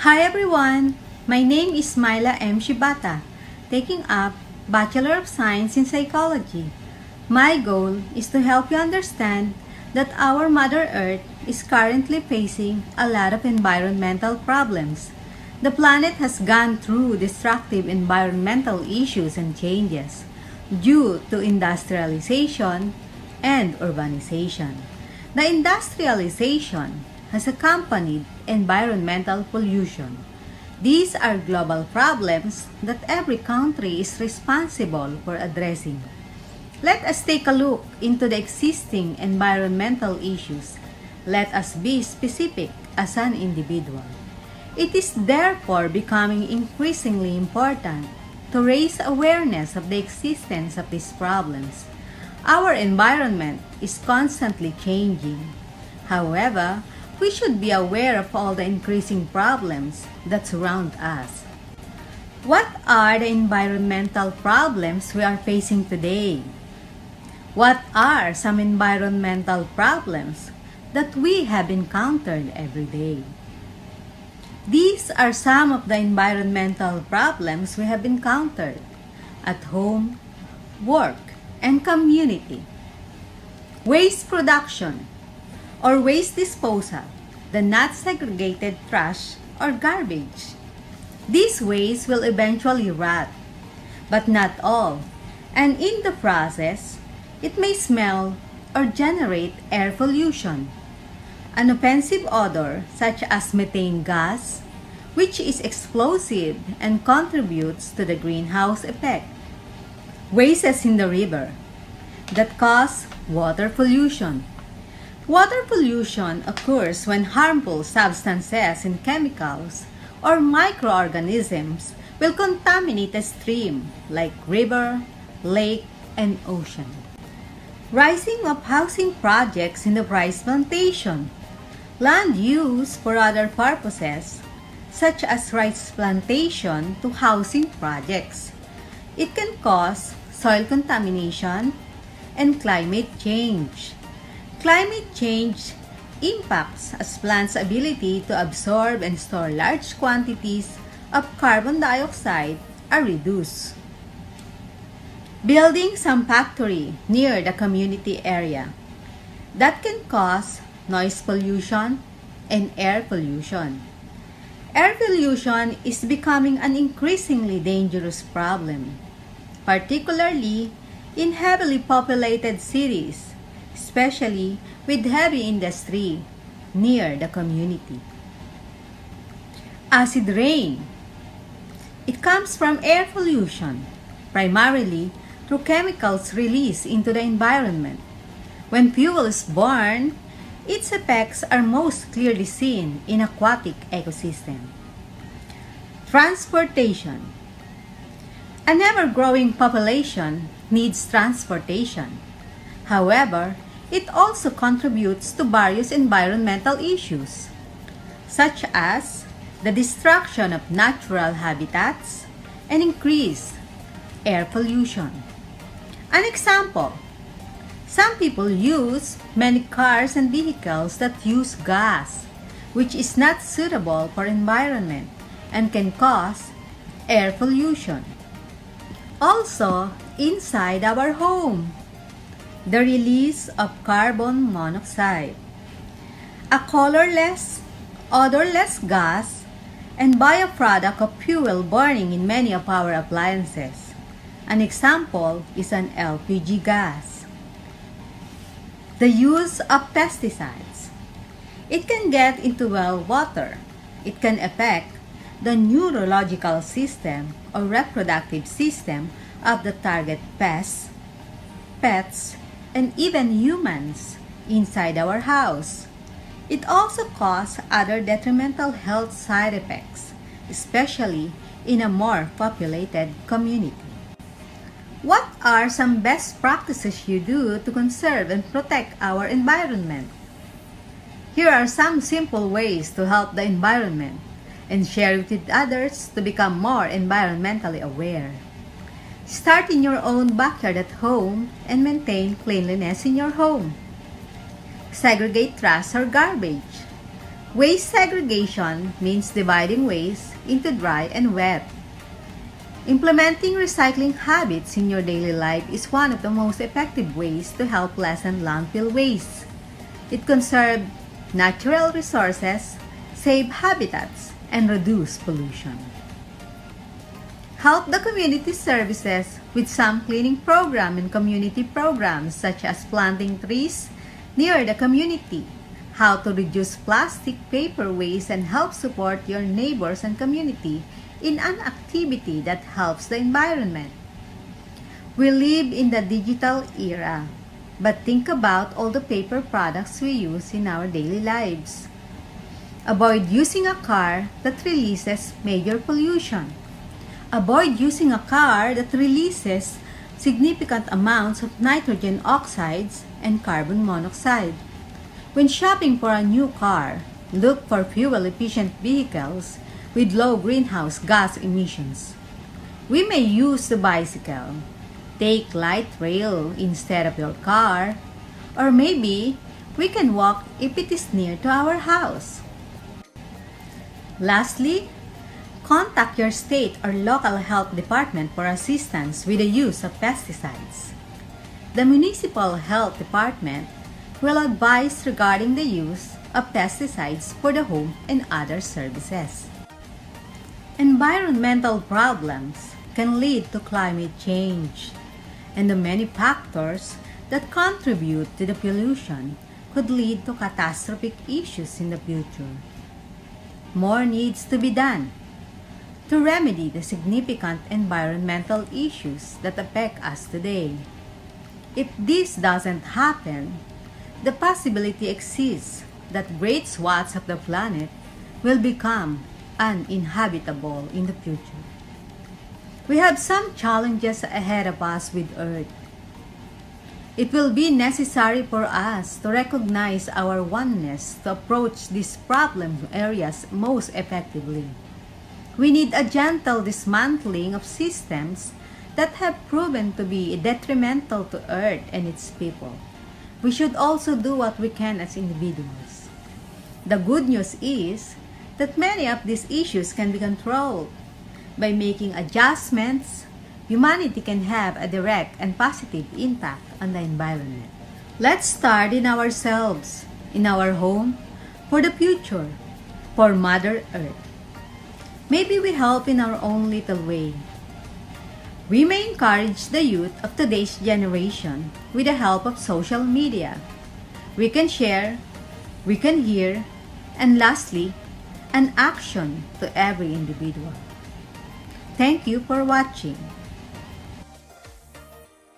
Hi everyone! My name is Myla M. Shibata, taking up Bachelor of Science in Psychology. My goal is to help you understand that our Mother Earth is currently facing a lot of environmental problems. The planet has gone through destructive environmental issues and changes due to industrialization and urbanization. The industrialization has accompanied environmental pollution. These are global problems that every country is responsible for addressing. Let us take a look into the existing environmental issues. Let us be specific as an individual. It is therefore becoming increasingly important to raise awareness of the existence of these problems. Our environment is constantly changing. However, we should be aware of all the increasing problems that surround us. What are the environmental problems we are facing today? What are some environmental problems that we have encountered every day? These are some of the environmental problems we have encountered at home, work, and community. Waste production or waste disposal, the not segregated trash or garbage. These waste will eventually rot, but not all, and in the process, it may smell or generate air pollution. An offensive odor such as methane gas, which is explosive and contributes to the greenhouse effect. Wastes in the river that cause water pollution. Water pollution occurs when harmful substances and chemicals or microorganisms will contaminate a stream like river, lake, and ocean. Rising of housing projects in the rice plantation. Land used for other purposes, such as rice plantation to housing projects. It can cause soil contamination and climate change. Climate change impacts a plant's ability to absorb and store large quantities of carbon dioxide are reduced. Building some factory near the community area that can cause noise pollution and air pollution. Air pollution is becoming an increasingly dangerous problem, particularly in heavily populated cities, especially with heavy industry near the community. Acid rain. It comes from air pollution, primarily through chemicals released into the environment. When fuel is burned, its effects are most clearly seen in aquatic ecosystem. Transportation. An ever-growing population needs transportation. However, it also contributes to various environmental issues, such as the destruction of natural habitats and increased air pollution. An example, some people use many cars and vehicles that use gas, which is not suitable for environment and can cause air pollution. Also, inside our home, the release of carbon monoxide, a colorless, odorless gas, and byproduct of fuel burning in many of our appliances. An example is an LPG gas. The use of pesticides. It can get into well water. It can affect the neurological system or reproductive system of the target pests, pets, and even humans inside our house. It also causes other detrimental health side effects, especially in a more populated community. What are some best practices you do to conserve and protect our environment? Here are some simple ways to help the environment and share it with others to become more environmentally aware. Start in your own backyard at home and maintain cleanliness in your home. Segregate trash or garbage. Waste segregation means dividing waste into dry and wet. Implementing recycling habits in your daily life is one of the most effective ways to help lessen landfill waste. It conserves natural resources, save habitats, and reduce pollution. Help the community services with some cleaning program and community programs such as planting trees near the community, how to reduce plastic paper waste, and help support your neighbors and community in an activity that helps the environment. We live in the digital era, but think about all the paper products we use in our daily lives. Avoid using a car that releases major pollution. Avoid using a car that releases significant amounts of nitrogen oxides and carbon monoxide. When shopping for a new car, look for fuel-efficient vehicles with low greenhouse gas emissions. We may use the bicycle, take light rail instead of your car, or maybe we can walk if it is near to our house. Lastly, contact your state or local health department for assistance with the use of pesticides. The municipal health department will advise regarding the use of pesticides for the home and other services. Environmental problems can lead to climate change, and the many factors that contribute to the pollution could lead to catastrophic issues in the future. More needs to be done to remedy the significant environmental issues that affect us today. If this doesn't happen, the possibility exists that great swaths of the planet will become uninhabitable in the future. We have some challenges ahead of us with Earth. It will be necessary for us to recognize our oneness to approach these problem areas most effectively. We need a gentle dismantling of systems that have proven to be detrimental to Earth and its people. We should also do what we can as individuals. The good news is that many of these issues can be controlled. By making adjustments, humanity can have a direct and positive impact on the environment. Let's start in ourselves, in our home, for the future, for Mother Earth. Maybe we help in our own little way. We may encourage the youth of today's generation with the help of social media. We can share, we can hear, and lastly, an action to every individual. Thank you for watching.